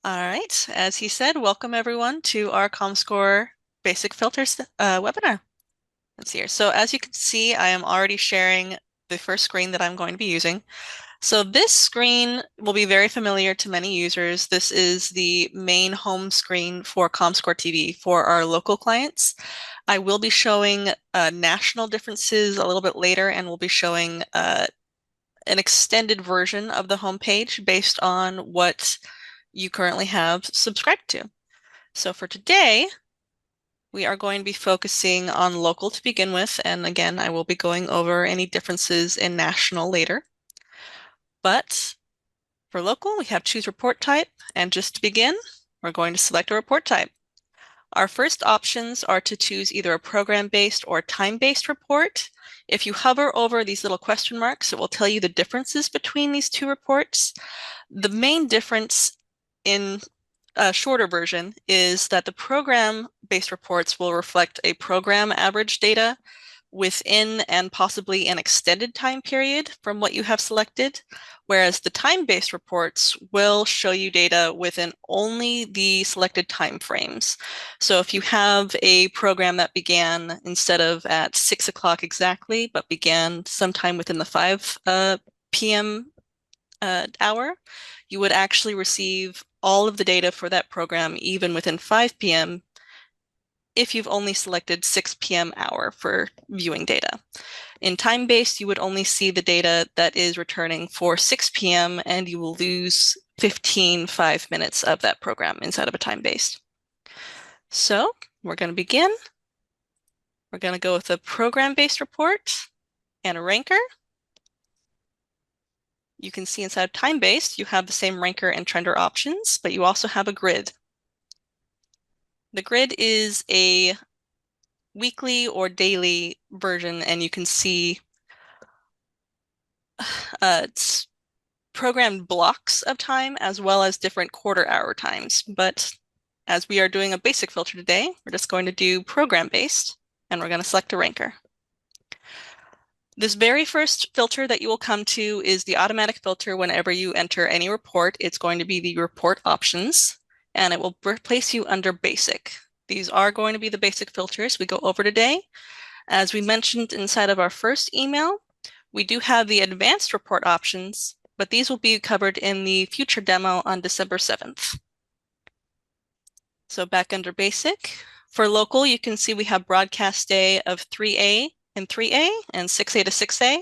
All right, as he said, welcome everyone to our ComScore Basic Filters webinar. Let's see here. So as you can see, I am already sharing the first screen that I'm going to be using. So this screen will be very familiar to many users. This is the main home screen for ComScore TV for our local clients. I will be showing national differences a little bit later, and we'll be showing an extended version of the homepage based on what you currently have subscribed to. So for today, we are going to be focusing on local to begin with, and again, I will be going over any differences in national later. But for local, we have choose report type, and just to begin, we're going to select a report type. Our first options are to choose either a program-based or time-based report. If you hover over these little question marks, it will tell you the differences between these two reports. The main difference in a shorter version is that the program-based reports will reflect a program average data within and possibly an extended time period from what you have selected, whereas the time-based reports will show you data within only the selected time frames. So if you have a program that began instead of at 6 o'clock exactly, but began sometime within the 5 p.m. Hour, you would actually receive all of the data for that program even within 5 p.m. if you've only selected 6 p.m. hour for viewing data. In time-based, you would only see the data that is returning for 6 p.m. and you will lose 5 minutes of that program inside of a time-based. So we're going to begin. We're going to go with a program-based report and a ranker. You can see inside time-based, you have the same ranker and trender options, but you also have a grid. The grid is a weekly or daily version, and you can see it's programmed blocks of time as well as different quarter hour times. But as we are doing a basic filter today, we're just going to do program-based, and we're going to select a ranker. This very first filter that you will come to is the automatic filter. Whenever you enter any report, it's going to be the report options, and it will place you under basic. These are going to be the basic filters we go over today. As we mentioned inside of our first email, we do have the advanced report options, but these will be covered in the future demo on December 7th. So back under basic, for local, you can see we have broadcast day of 3A and 3A and 6A to 6A.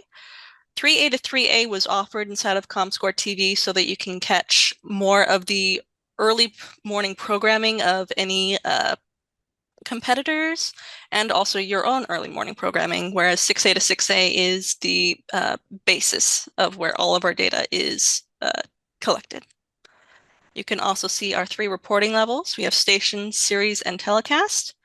3A to 3A was offered inside of ComScore TV so that you can catch more of the early morning programming of any competitors and also your own early morning programming, whereas 6A to 6A is the basis of where all of our data is collected. You can also see our 3 reporting levels. We have station, series, and telecast.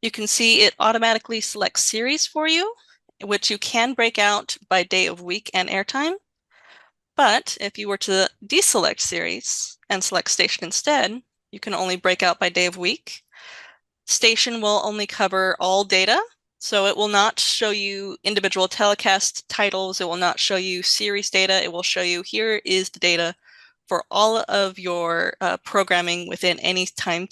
You can see it automatically selects series for you, which you can break out by day of week and airtime. But if you were to deselect series and select station instead, you can only break out by day of week. Station will only cover all data, so it will not show you individual telecast titles. It will not show you series data. It will show you here is the data for all of your programming within any time.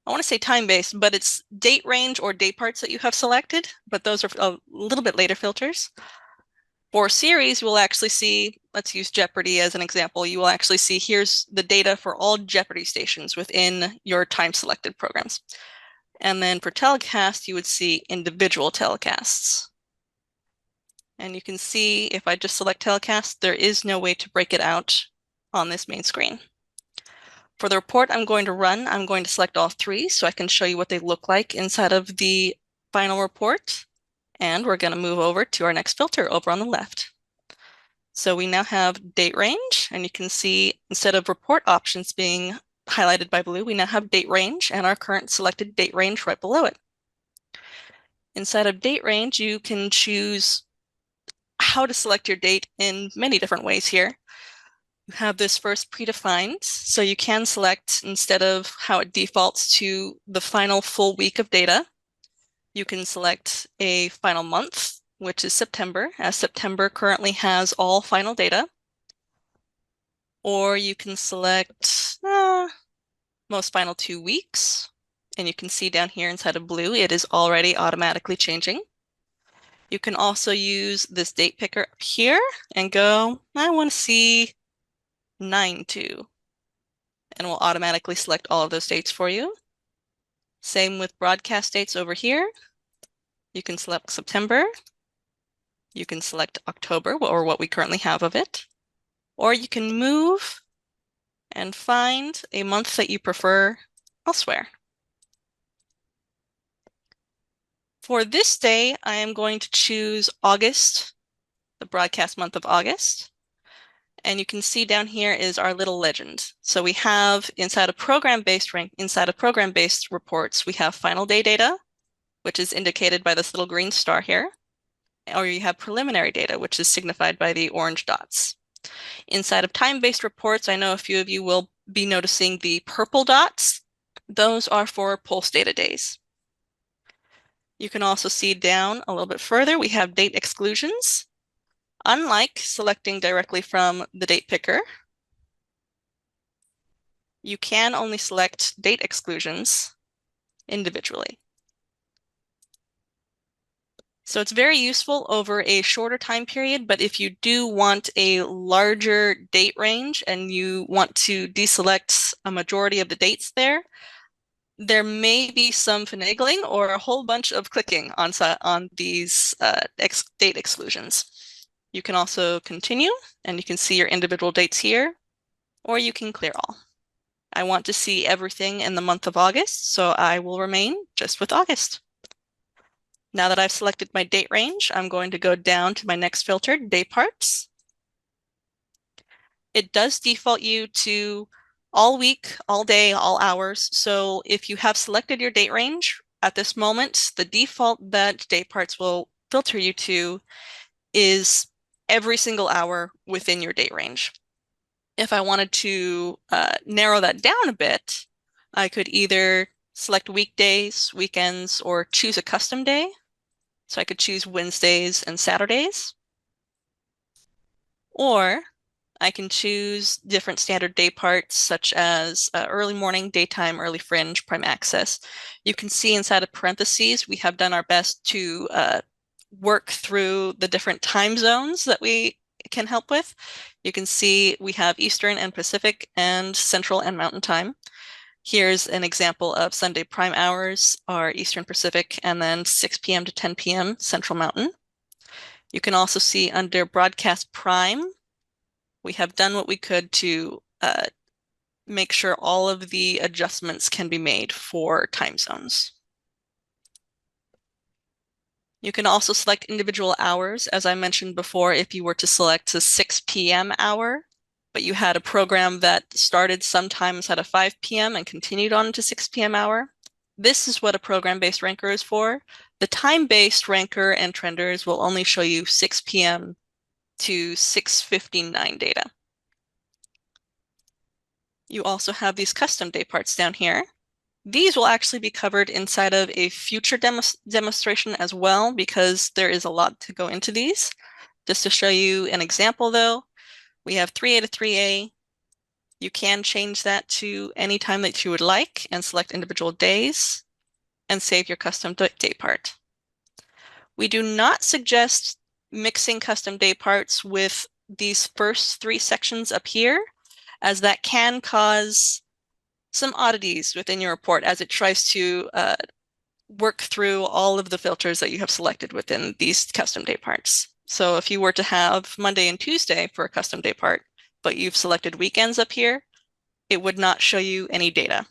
I want to say time-based, but it's date range or date parts that you have selected, but those are a little bit later filters. For series, you will actually see, let's use Jeopardy as an example, you will actually see here's the data for all Jeopardy stations within your time-selected programs. And then for telecast, you would see individual telecasts. And you can see if I just select telecast, there is no way to break it out on this main screen. For the report I'm going to run, I'm going to select all 3 so I can show you what they look like inside of the final report. And we're going to move over to our next filter over on the left. So we now have date range, and you can see instead of report options being highlighted by blue, we now have date range and our current selected date range right below it. Inside of date range, you can choose how to select your date in many different ways here. You have this first predefined, so you can select instead of how it defaults to the final full week of data, you can select a final month, which is September, as September currently has all final data. Or you can select most final 2 weeks. And you can see down here inside of blue, it is already automatically changing. You can also use this date picker up here and go, I want to see 9/2. And we'll automatically select all of those dates for you. Same with broadcast dates over here. You can select September. You can select October, or what we currently have of it. Or you can move and find a month that you prefer elsewhere. For this day, I am going to choose August, the broadcast month of August. And you can see down here is our little legend. So we have inside of program-based reports, we have final day data, which is indicated by this little green star here. Or you have preliminary data, which is signified by the orange dots. Inside of time-based reports, I know a few of you will be noticing the purple dots. Those are for pulse data days. You can also see down a little bit further, we have date exclusions. Unlike selecting directly from the date picker, you can only select date exclusions individually. So it's very useful over a shorter time period, but if you do want a larger date range and you want to deselect a majority of the dates there may be some finagling or a whole bunch of clicking on these date exclusions. You can also continue, and you can see your individual dates here, or you can clear all. I want to see everything in the month of August, so I will remain just with August. Now that I've selected my date range, I'm going to go down to my next filter, day parts. It does default you to all week, all day, all hours. So if you have selected your date range at this moment, the default that day parts will filter you to is every single hour within your date range. If I wanted to narrow that down a bit, I could either select weekdays, weekends, or choose a custom day. So I could choose Wednesdays and Saturdays. Or I can choose different standard day parts such as early morning, daytime, early fringe, prime access. You can see inside of parentheses, we have done our best to work through the different time zones that we can help with. You can see we have Eastern and Pacific and Central and Mountain Time. Here's an example of Sunday prime hours are Eastern Pacific and then 6 p.m. to 10 p.m. Central Mountain. You can also see under broadcast prime, we have done what we could to make sure all of the adjustments can be made for time zones. You can also select individual hours. As I mentioned before, if you were to select a 6 p.m. hour, but you had a program that started sometimes at a 5 p.m. and continued on to 6 p.m. hour, this is what a program-based ranker is for. The time-based ranker and trenders will only show you 6 p.m. to 6:59 data. You also have these custom day parts down here. These will actually be covered inside of a future demonstration as well, because there is a lot to go into these. Just to show you an example though, we have 3A to 3A. You can change that to any time that you would like and select individual days and save your custom day part. We do not suggest mixing custom day parts with these first 3 sections up here, as that can cause some oddities within your report as it tries to work through all of the filters that you have selected within these custom day parts. So if you were to have Monday and Tuesday for a custom day part, but you've selected weekends up here, it would not show you any data.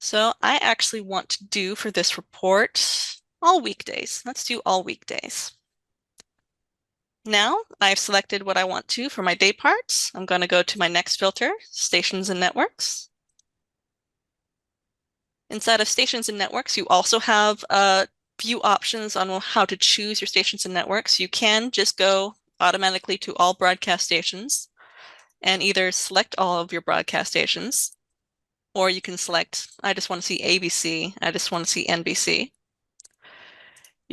So I actually want to do for this report all weekdays. Let's do all weekdays. Now I've selected what I want to for my day parts. I'm going to go to my next filter, stations and networks. Inside of stations and networks, you also have a few options on how to choose your stations and networks. You can just go automatically to all broadcast stations and either select all of your broadcast stations, or you can select, I just want to see ABC, I just want to see NBC.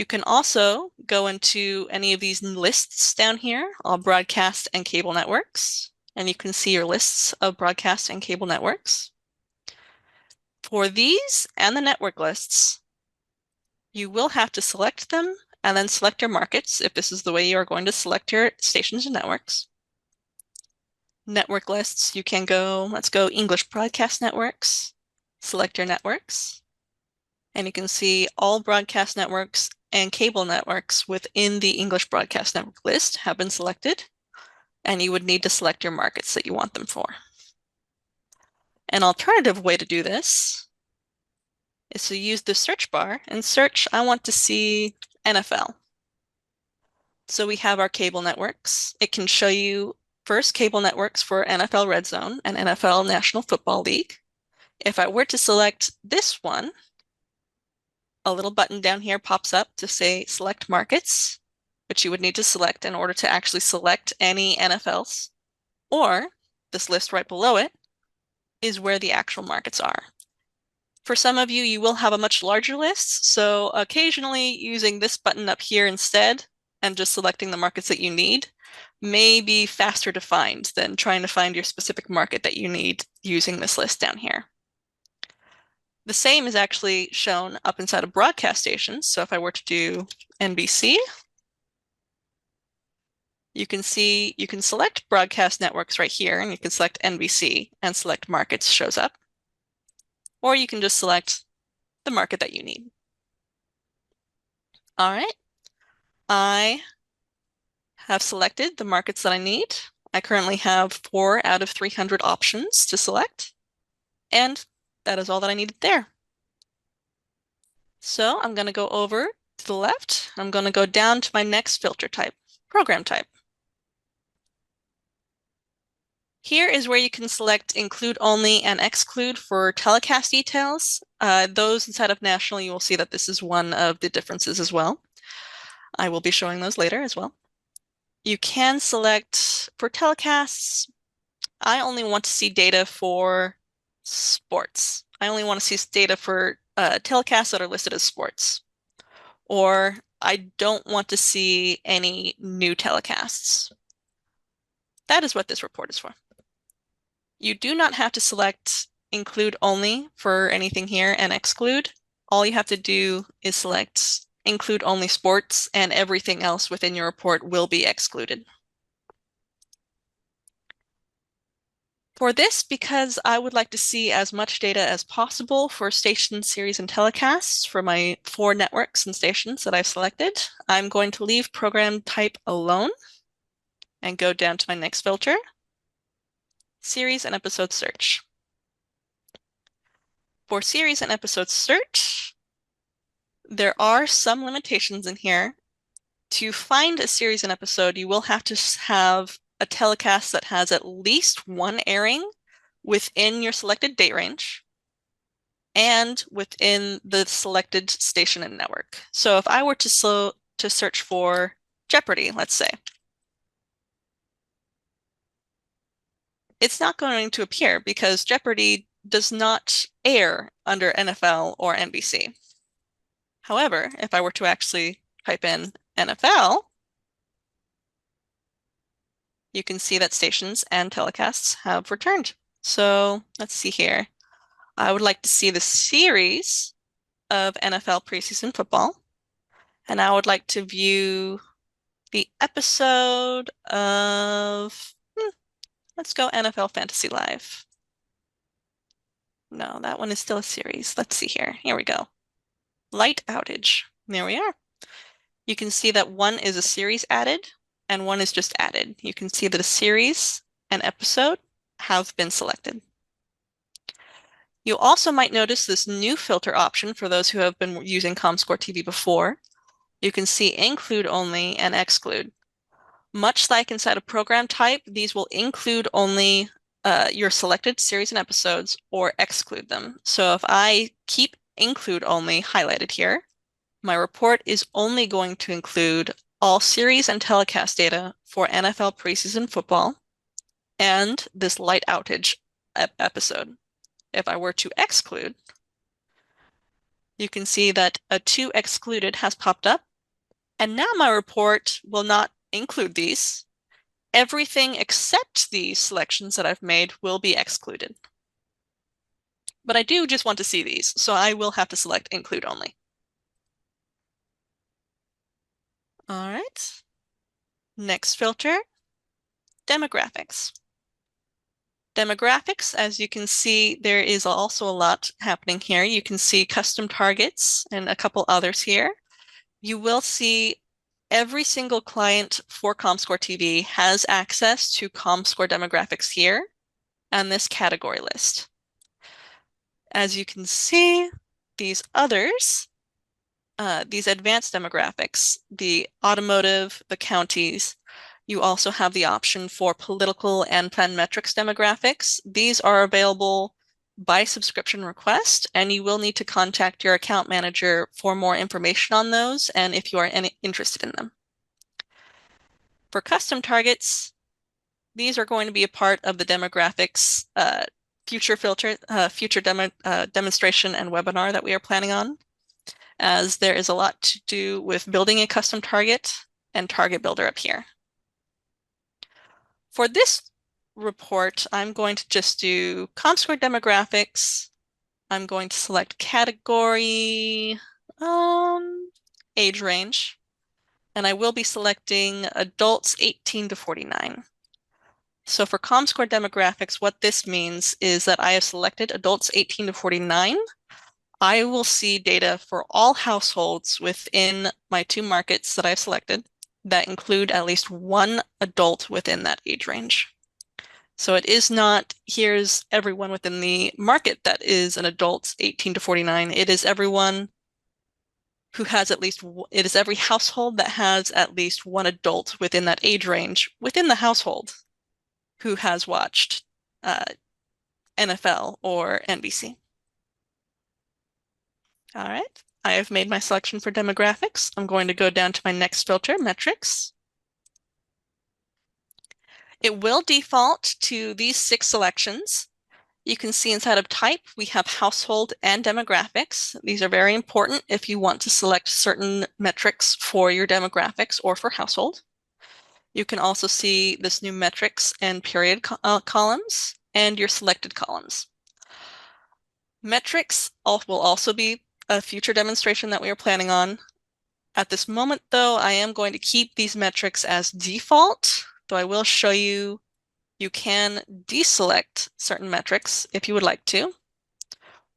You can also go into any of these lists down here, all broadcast and cable networks, and you can see your lists of broadcast and cable networks. For these and the network lists, you will have to select them and then select your markets if this is the way you are going to select your stations and networks. Network lists, you can go, let's go English broadcast networks, select your networks, and you can see all broadcast networks and cable networks within the English broadcast network list have been selected, and you would need to select your markets that you want them for. An alternative way to do this is to use the search bar and search, I want to see NFL. So we have our cable networks. It can show you first cable networks for NFL Red Zone and NFL National Football League. If I were to select this one, a little button down here pops up to say select markets, which you would need to select in order to actually select any NFLs. Or this list right below it is where the actual markets are. For some of you, you will have a much larger list, so occasionally using this button up here instead and just selecting the markets that you need may be faster to find than trying to find your specific market that you need using this list down here. The same is actually shown up inside of broadcast stations. So if I were to do NBC, you can see you can select broadcast networks right here, and you can select NBC and select markets shows up. Or you can just select the market that you need. All right. I have selected the markets that I need. I currently have 4 out of 300 options to select, and that is all that I needed there. So I'm going to go over to the left. I'm going to go down to my next filter type, program type. Here is where you can select include only and exclude for telecast details. Those inside of national, you will see that this is one of the differences as well. I will be showing those later as well. You can select for telecasts. I only want to see data for sports. I only want to see data for telecasts that are listed as sports. Or I don't want to see any new telecasts. That is what this report is for. You do not have to select include only for anything here and exclude. All you have to do is select include only sports, and everything else within your report will be excluded. For this, because I would like to see as much data as possible for station series and telecasts for my 4 networks and stations that I've selected, I'm going to leave program type alone and go down to my next filter, series and episode search. For series and episode search, there are some limitations in here. To find a series and episode, you will have to have a telecast that has at least 1 airing within your selected date range and within the selected station and network. So if I were to search for Jeopardy, let's say, it's not going to appear because Jeopardy does not air under NFL or NBC. However, if I were to actually type in NFL, you can see that stations and telecasts have returned. So let's see here. I would like to see the series of NFL preseason football, and I would like to view the episode of, let's go NFL Fantasy Live. No, that one is still a series. Let's see here. Here we go. Light outage. There we are. You can see that one is a series added and one is just added. You can see that a series and episode have been selected. You also might notice this new filter option for those who have been using ComScore TV before. You can see include only and exclude. Much like inside a program type, these will include only your selected series and episodes or exclude them. So if I keep include only highlighted here, my report is only going to include all series and telecast data for NFL preseason football and this light outage episode. If I were to exclude, you can see that a 2 excluded has popped up And now my report will not include these. Everything except these selections that I've made will be excluded. But I do just want to see these, so I will have to select include only. All right. Next filter, demographics. Demographics, as you can see, there is also a lot happening here. You can see custom targets and a couple others here. You will see every single client for ComScore TV has access to ComScore demographics here and this category list. As you can see, these others, these advanced demographics, the automotive, the counties, you also have the option for political and plan metrics demographics. These are available by subscription request, and you will need to contact your account manager for more information on those and if you are interested in them. For custom targets, these are going to be a part of the demographics future demonstration and webinar that we are planning on, as there is a lot to do with building a custom target and target builder up here. For this report, I'm going to just do ComScore demographics. I'm going to select category, age range, and I will be selecting adults 18 to 49. So for ComScore demographics, what this means is that I have selected adults 18 to 49. I will see data for all households within my 2 markets that I've selected that include at least 1 adult within that age range. So it is not, here's everyone within the market that is an adult 18 to 49. It is everyone who has at least, it is every household that has at least 1 adult within that age range within the household who has watched NFL or NBC. All right, I have made my selection for demographics. I'm going to go down to my next filter, metrics. It will default to these 6 selections. You can see inside of type, we have household and demographics. These are very important if you want to select certain metrics for your demographics or for household. You can also see this new metrics and period columns and your selected columns. Metrics will also be a future demonstration that we are planning on. At this moment, though, I am going to keep these metrics as default, though I will show you can deselect certain metrics if you would like to,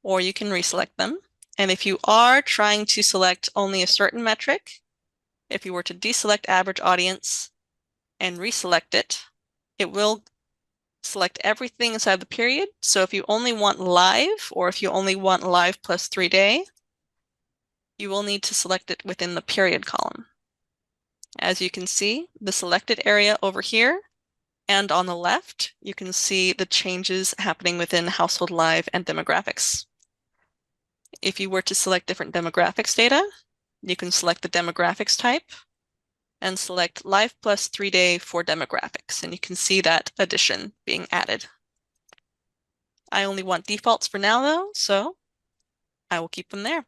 or you can reselect them. And if you are trying to select only a certain metric, if you were to deselect average audience and reselect it, it will select everything inside the period. So if you only want live, or if you only want live plus 3 day, you will need to select it within the period column. As you can see, the selected area over here and on the left, you can see the changes happening within household live and demographics. If you were to select different demographics data, you can select the demographics type and select live plus 3 day for demographics, and you can see that addition being added. I only want defaults for now though, so I will keep them there.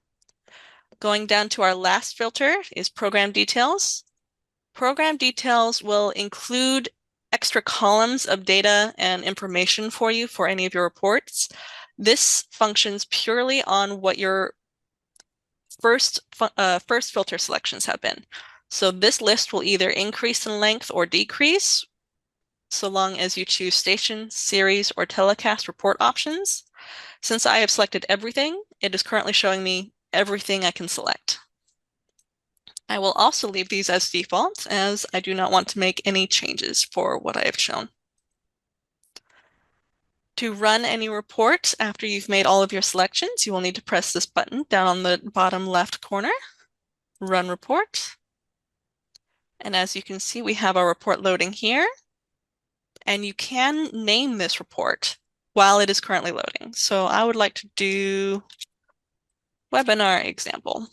Going down to our last filter is program details. Program details will include extra columns of data and information for you for any of your reports. This functions purely on what your first filter selections have been. So this list will either increase in length or decrease, so long as you choose station, series, or telecast report options. Since I have selected everything, it is currently showing me everything I can select. I will also leave these as default, as I do not want to make any changes for what I have shown. To run any report after you've made all of your selections, you will need to press this button down on the bottom left corner, Run Report. And as you can see, we have our report loading here. And you can name this report while it is currently loading. So I would like to do webinar example.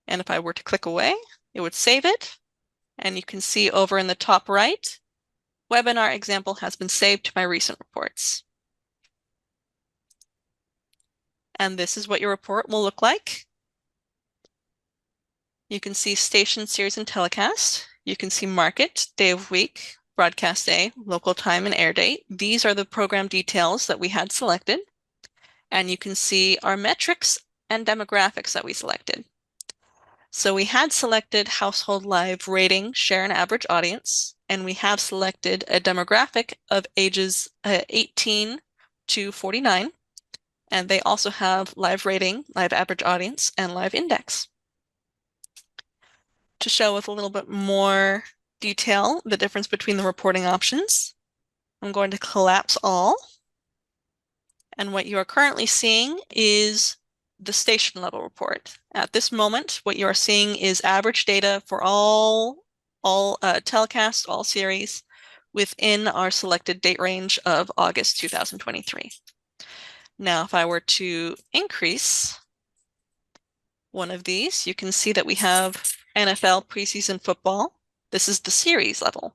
And if I were to click away, it would save it. And you can see over in the top right, webinar example has been saved to my recent reports. And this is what your report will look like. You can see station, series, and telecast. You can see market, day of week, broadcast day, local time, and air date. These are the program details that we had selected. And you can see our metrics and demographics that we selected. So we had selected household live rating, share, and average audience, and we have selected a demographic of ages 18 to 49, and they also have live rating, live average audience, and live index. To show with a little bit more detail the difference between the reporting options, I'm going to collapse all, and what you are currently seeing is the station level report. At this moment, what you are seeing is average data for all telecasts, all series within our selected date range of August 2023. Now, if I were to increase one of these, you can see that we have NFL preseason football. This is the series level.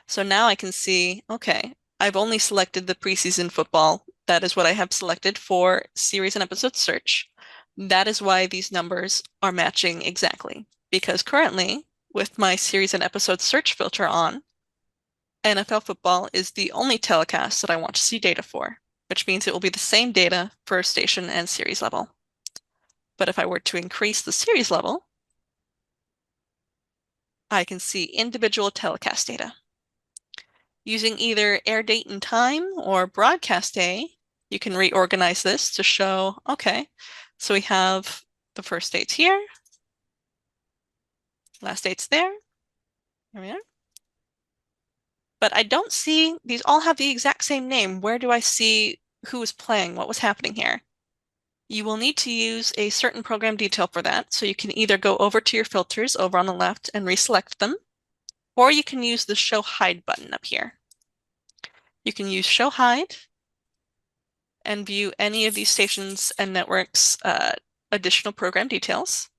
So now I can see, okay, I've only selected the preseason football. That is what I have selected for series and episode search. That is why these numbers are matching exactly. Because currently, with my series and episode search filter on, NFL football is the only telecast that I want to see data for, which means it will be the same data for station and series level. But if I were to increase the series level, I can see individual telecast data. Using either air date and time or broadcast day, you can reorganize this to show, okay, so we have the first dates here, last dates there. Here we are. But I don't see, these all have the exact same name. Where do I see who was playing, what was happening here? You will need to use a certain program detail for that. So you can either go over to your filters over on the left and reselect them, or you can use the Show Hide button up here. You can use Show Hide and view any of these stations and networks' additional program details.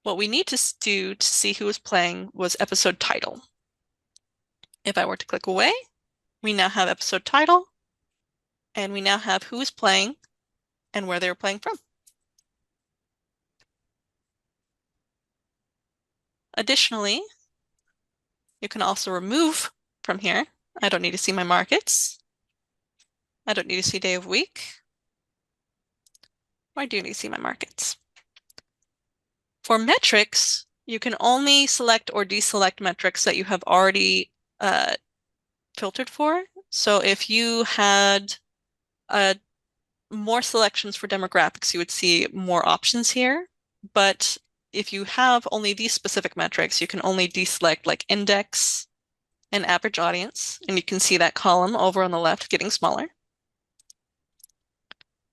What we need to do to see who was playing was episode title. If I were to click away, we now have episode title, and we now have who is playing and where they were playing from. Additionally, you can also remove from here. I don't need to see my markets. I don't need to see day of week. I do need to see my markets. For metrics, you can only select or deselect metrics that you have already filtered for. So if you had more selections for demographics, you would see more options here. But if you have only these specific metrics, you can only deselect like index and average audience, and you can see that column over on the left getting smaller.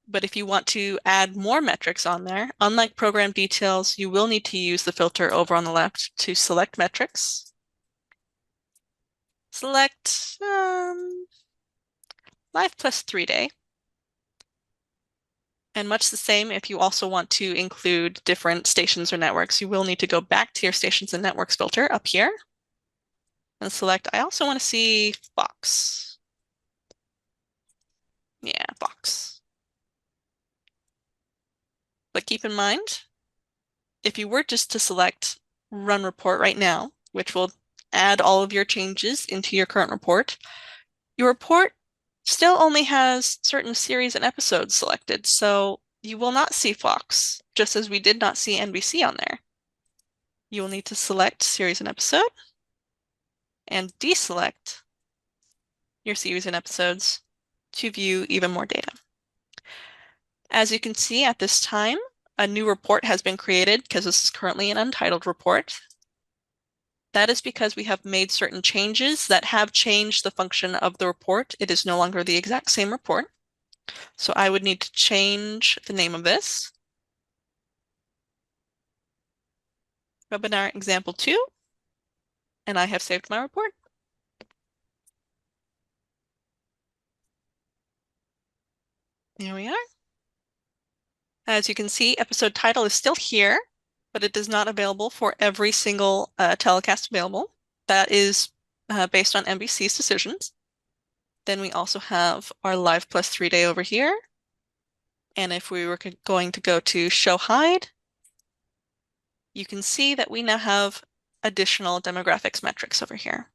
But if you want to add more metrics on there, unlike program details, you will need to use the filter over on the left to select metrics. Select live plus 3-day. And much the same, if you also want to include different stations or networks, you will need to go back to your stations and networks filter up here and select, I also want to see Fox. Yeah, Fox. But keep in mind, if you were just to select Run Report right now, which will add all of your changes into your current report, your report still only has certain series and episodes selected, so you will not see Fox, just as we did not see NBC on there. You will need to select series and episode and deselect your series and episodes to view even more data. As you can see at this time, a new report has been created because this is currently an untitled report. That is because we have made certain changes that have changed the function of the report. It is no longer the exact same report. So I would need to change the name of this. Webinar example 2, and I have saved my report. Here we are. As you can see, episode title is still here, but it is not available for every single telecast available. That is based on NBC's decisions. Then we also have our live plus 3-day over here. And if we were going to go to show hide, you can see that we now have additional demographics metrics over here.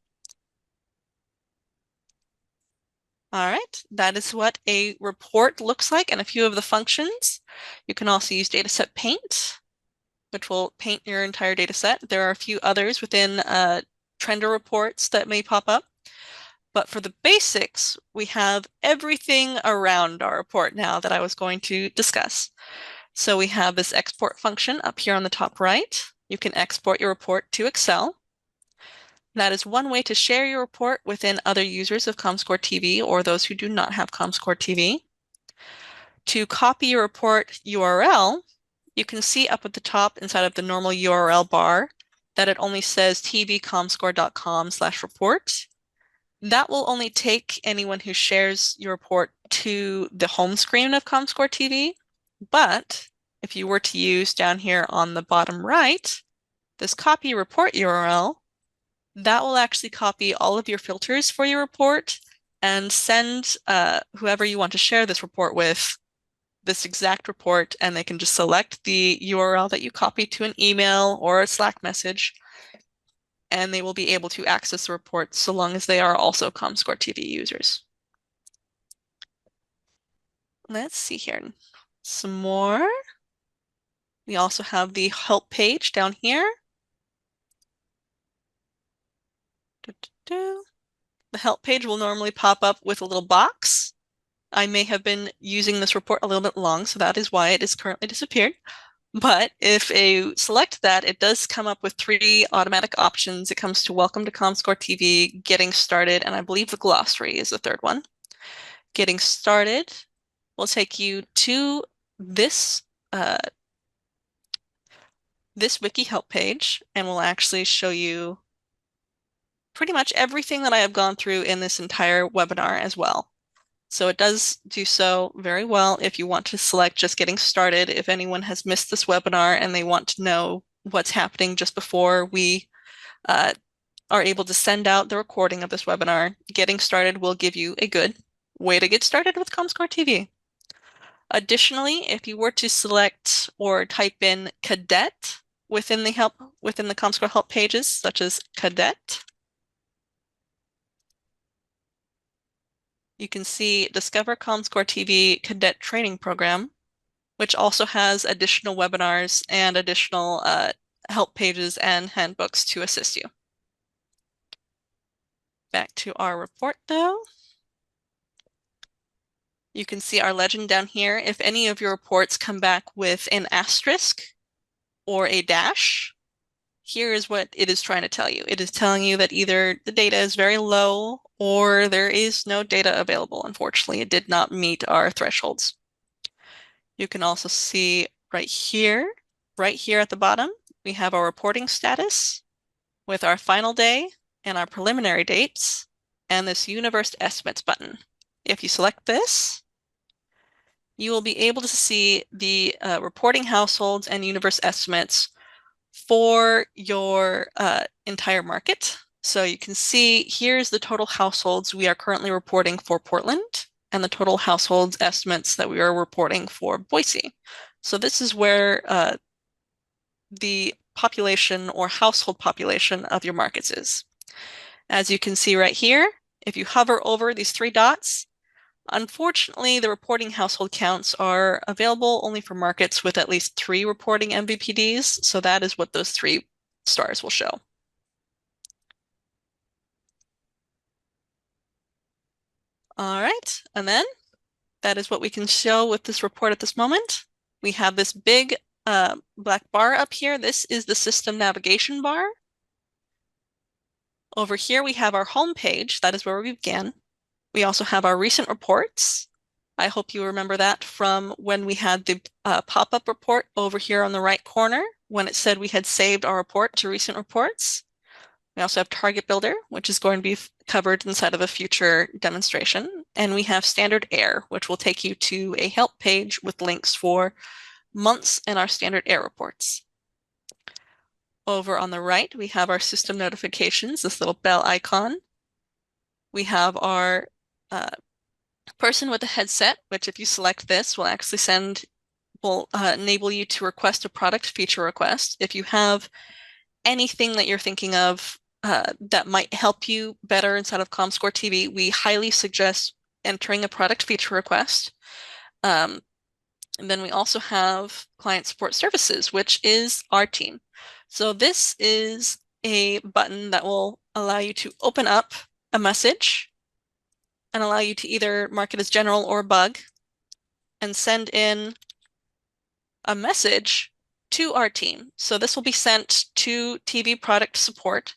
All right, that is what a report looks like and a few of the functions. You can also use Dataset Paint, which will paint your entire data set. There are a few others within Trender reports that may pop up. But for the basics, we have everything around our report now that I was going to discuss. So we have this export function up here on the top right. You can export your report to Excel. That is one way to share your report within other users of ComScore TV or those who do not have ComScore TV. To copy your report URL, you can see up at the top inside of the normal URL bar that it only says tvcomscore.com/report. That will only take anyone who shares your report to the home screen of ComScore TV. But if you were to use down here on the bottom right, this copy report URL, that will actually copy all of your filters for your report and send whoever you want to share this report with this exact report, and they can just select the URL that you copied to an email or a Slack message, and they will be able to access the report so long as they are also ComScore TV users. Let's see here. Some more. We also have the help page down here. The help page will normally pop up with a little box. I may have been using this report a little bit long, so that is why it is currently disappeared. But if you select that, it does come up with 3 automatic options. It comes to Welcome to ComScore TV, Getting Started, and I believe the glossary is the third one. Getting Started will take you to this this wiki help page and will actually show you pretty much everything that I have gone through in this entire webinar as well. So it does do so very well if you want to select just getting started. If anyone has missed this webinar and they want to know what's happening just before we are able to send out the recording of this webinar, getting started will give you a good way to get started with ComScore TV. Additionally, if you were to select or type in cadet within the ComScore help pages, such as cadet, you can see Discover ComScore TV Cadet Training Program, which also has additional webinars and additional help pages and handbooks to assist you. Back to our report though. You can see our legend down here. If any of your reports come back with an asterisk or a dash, here is what it is trying to tell you. It is telling you that either the data is very low or there is no data available. Unfortunately, it did not meet our thresholds. You can also see right here at the bottom, we have our reporting status with our final day and our preliminary dates and this universe estimates button. If you select this, you will be able to see the reporting households and universe estimates for your entire market. So you can see here's the total households we are currently reporting for Portland and the total households estimates that we are reporting for Boise. So this is where the population or household population of your markets is. As you can see right here, if you hover over these 3 dots, unfortunately, the reporting household counts are available only for markets with at least 3 reporting MVPDs, so that is what those 3 stars will show. All right, and then that is what we can show with this report at this moment. We have this big black bar up here. This is the system navigation bar. Over here, we have our home page. That is where we began. We also have our recent reports. I hope you remember that from when we had the pop-up report over here on the right corner when it said we had saved our report to recent reports. We also have Target Builder, which is going to be covered inside of a future demonstration. And we have Standard Error, which will take you to a help page with links for months and our Standard Error reports. Over on the right, we have our system notifications, this little bell icon. We have our person with a headset, which if you select this will actually send will enable you to request a product feature request. If you have anything that you're thinking of that might help you better inside of ComScore TV, we highly suggest entering a product feature request. And then we also have client support services, which is our team. So this is a button that will allow you to open up a message and allow you to either mark it as general or bug and send in a message to our team. So this will be sent to TV product support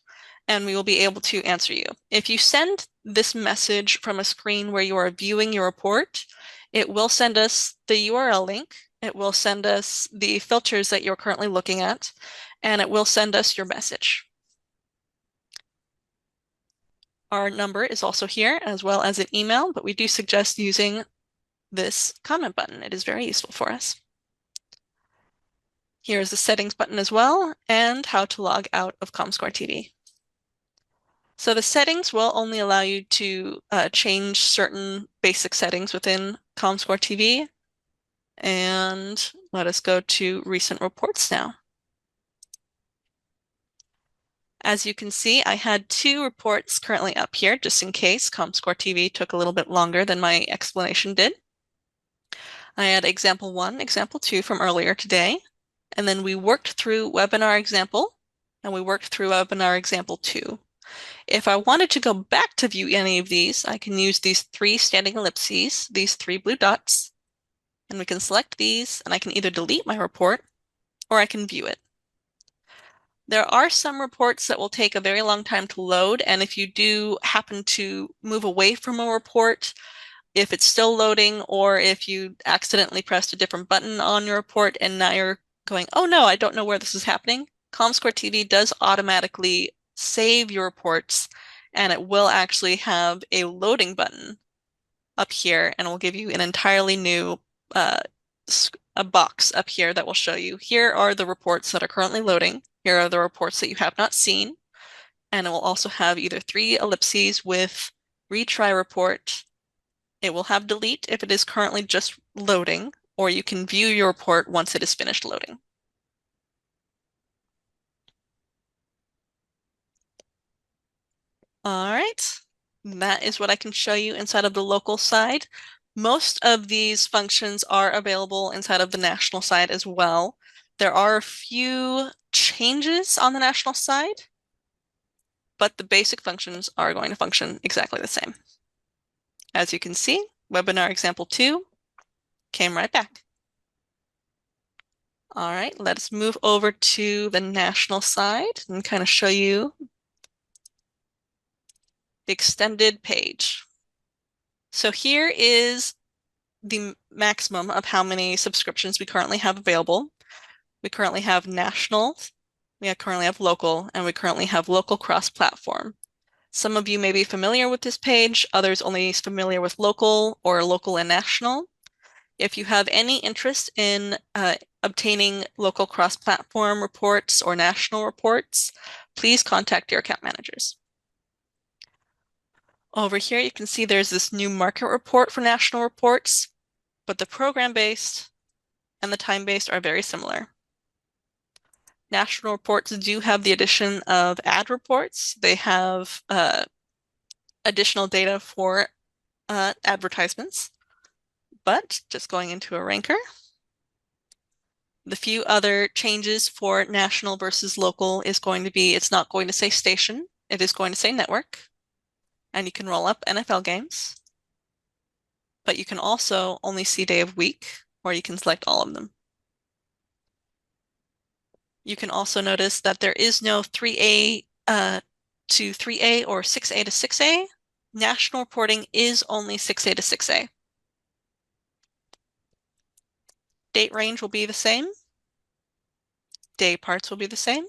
and we will be able to answer you. If you send this message from a screen where you are viewing your report, it will send us the URL link. It will send us the filters that you're currently looking at, and it will send us your message. Our number is also here, as well as an email, but we do suggest using this comment button. It is very useful for us. Here's the settings button as well, and how to log out of ComScore TV. So the settings will only allow you to change certain basic settings within ComScore TV. And let us go to recent reports now. As you can see, I had 2 reports currently up here, just in case ComScore TV took a little bit longer than my explanation did. I had example 1, example 2 from earlier today, and then we worked through webinar example, and we worked through webinar example 2. If I wanted to go back to view any of these, I can use these 3 standing ellipses, these 3 blue dots, and we can select these, and I can either delete my report or I can view it. There are some reports that will take a very long time to load, and if you do happen to move away from a report, if it's still loading or if you accidentally pressed a different button on your report and now you're going, oh no, I don't know where this is happening, ComScore TV does automatically save your reports and it will actually have a loading button up here and will give you an entirely new a box up here that will show you, here are the reports that are currently loading. Here are the reports that you have not seen. And it will also have either 3 ellipses with retry report. It will have delete if it is currently just loading, or you can view your report once it is finished loading. All right, that is what I can show you inside of the local side. Most of these functions are available inside of the national side as well. There are a few changes on the national side, but the basic functions are going to function exactly the same. As you can see, webinar example 2 came right back. All right, let's move over to the national side and kind of show you the extended page. So here is the maximum of how many subscriptions we currently have available. We currently have national, we currently have local, and we currently have local cross-platform. Some of you may be familiar with this page, others only familiar with local or local and national. If you have any interest in obtaining local cross-platform reports or national reports, please contact your account managers. Over here, you can see there's this new market report for national reports, but the program-based and the time-based are very similar. National reports do have the addition of ad reports. They have additional data for advertisements, but just going into a ranker, the few other changes for national versus local is going to be, it's not going to say station, it is going to say network, and you can roll up NFL games, but you can also only see day of week, or you can select all of them. You can also notice that there is no 3A to 3A or 6A to 6A. National reporting is only 6A to 6A. Date range will be the same. Day parts will be the same.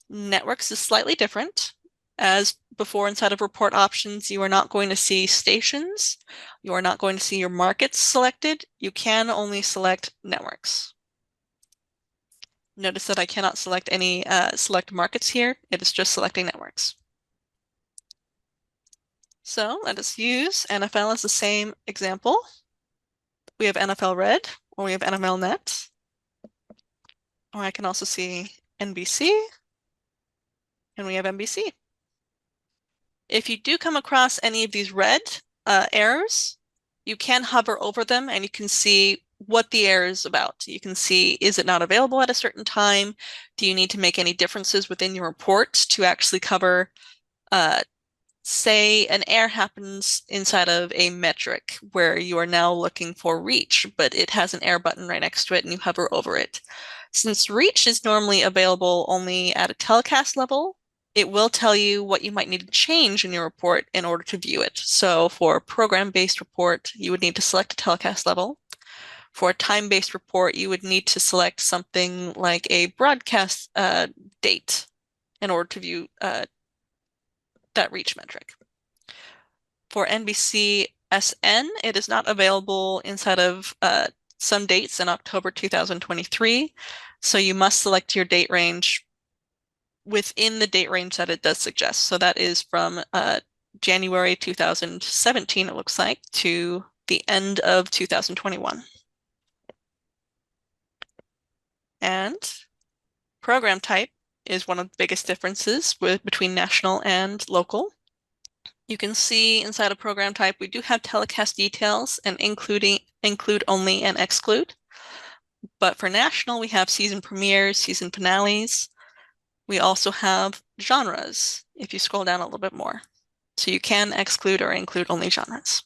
Networks is slightly different. As before inside of report options, you are not going to see stations. You are not going to see your markets selected. You can only select networks. Notice that I cannot select any select markets here. It is just selecting networks. So let us use NFL as the same example. We have NFL Red or we have NMLnet, or I can also see NBC, and we have NBC. If you do come across any of these red errors, you can hover over them and you can see what the error is about. You can see, is it not available at a certain time? Do you need to make any differences within your report to actually cover, say an error happens inside of a metric where you are now looking for reach, but it has an error button right next to it and you hover over it. Since reach is normally available only at a telecast level, it will tell you what you might need to change in your report in order to view it. So for a program-based report, you would need to select a telecast level. For a time-based report, you would need to select something like a broadcast date in order to view that reach metric. For NBC SN, it is not available inside of some dates in October 2023, so you must select your date range within the date range that it does suggest. So that is from January 2017, it looks like, to the end of 2021. And program type is one of the biggest differences between national and local. You can see inside of program type, we do have telecast details and include only and exclude. But for national, we have season premieres, season finales. We also have genres if you scroll down a little bit more. So you can exclude or include only genres.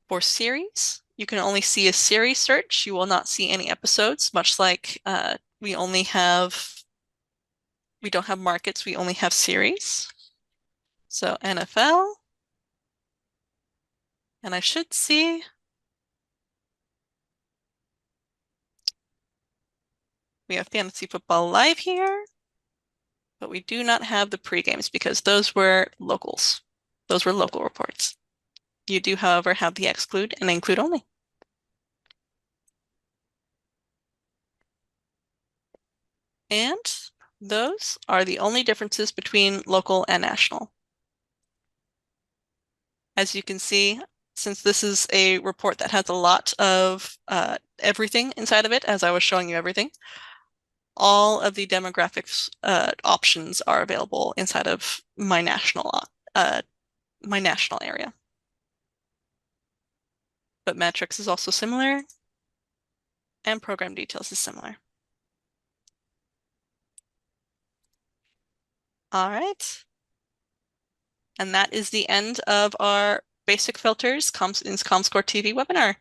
For series, you can only see a series search. You will not see any episodes, much like we don't have markets, we only have series. So NFL, and I should see, we have Fantasy Football Live here, but we do not have the pre-games because those were locals. Those were local reports. You do, however, have the exclude and include only. And those are the only differences between local and national. As you can see, since this is a report that has a lot of everything inside of it, as I was showing you everything, all of the demographics options are available inside of my national area. But metrics is also similar, and program details is similar. All right. And that is the end of our basic filters in ComscoreTV webinar.